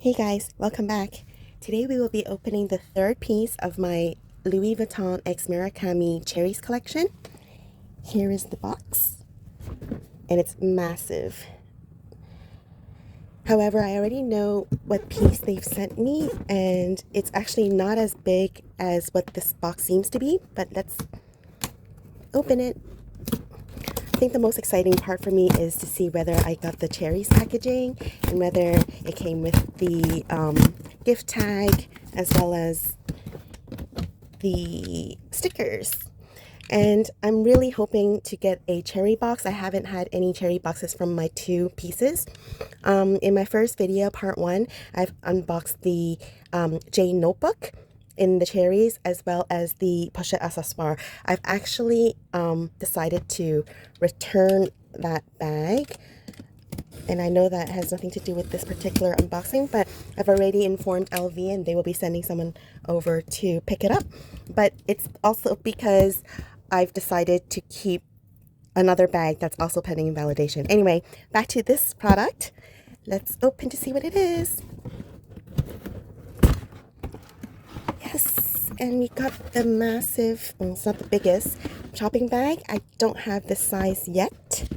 Hey guys, welcome back. Today we will be opening the third piece of my Louis Vuitton x Murakami cherries collection. Here is the box, and it's massive. However, I already know what piece they've sent me, and it's actually not as big as what this box seems to be, but let's open it. I think the most exciting part for me is to see whether I got the cherries packaging and whether it came with the gift tag as well as the stickers. And I'm really hoping to get a cherry box. I haven't had any cherry boxes from my two pieces. In my first video, part 1, I've unboxed the Jane notebook in the cherries as well as the pochette accessoire. I've actually decided to return that bag, and I know that has nothing to do with this particular unboxing, but I've already informed LV and they will be sending someone over to pick it up. But it's also because I've decided to keep another bag that's also pending validation. Anyway, back to this product. Let's open to see what it is. Yes, and we got the massive, well, it's not the biggest, shopping bag. I don't have this size yet,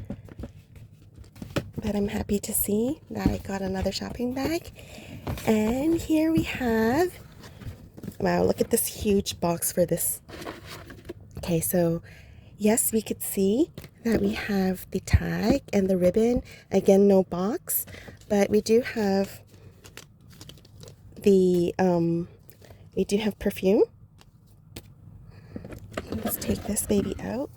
but I'm happy to see that I got another shopping bag. And here we have, wow, look at this huge box for this. Okay, so yes, we could see that we have the tag and the ribbon. Again, no box, but we do have the we do have perfume. Let's take this baby out.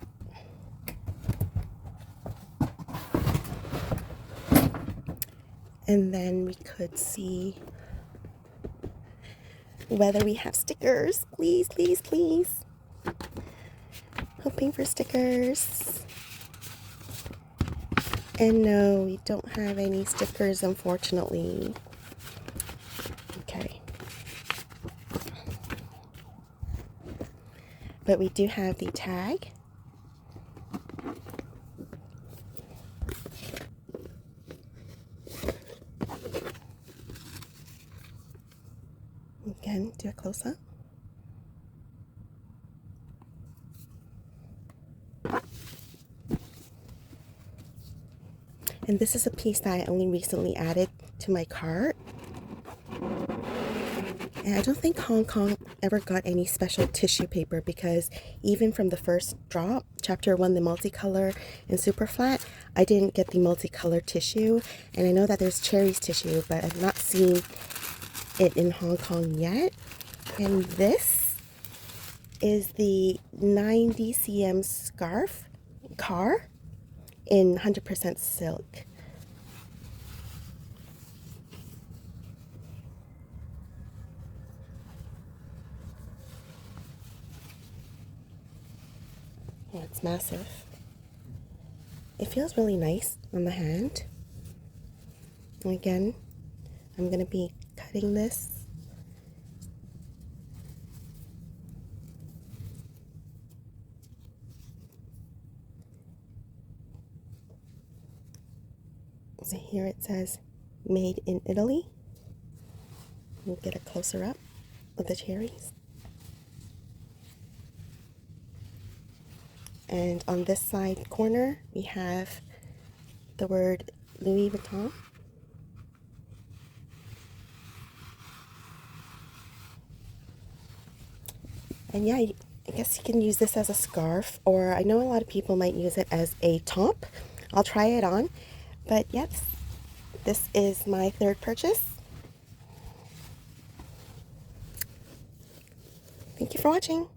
And then we could see whether we have stickers. Please, please, please. Hoping for stickers. And no, we don't have any stickers, unfortunately. Okay. But we do have the tag. Again, do a close-up. And this is a piece that I only recently added to my cart. And I don't think Hong Kong ever got any special tissue paper, because even from the first drop, chapter 1, the multicolor and super flat, I didn't get the multicolor tissue. And I know that there's cherries tissue, but I've not seen it in Hong Kong yet. And this is the 90 cm scarf car in 100% silk. Oh, it's massive. It feels really nice on the hand. And again, I'm going to be cutting this. So here it says made in Italy. We'll get a closer up of the cherries. And on this side corner, we have the word Louis Vuitton. And yeah, I guess you can use this as a scarf, or I know a lot of people might use it as a top. I'll try it on. But yes, this is my third purchase. Thank you for watching.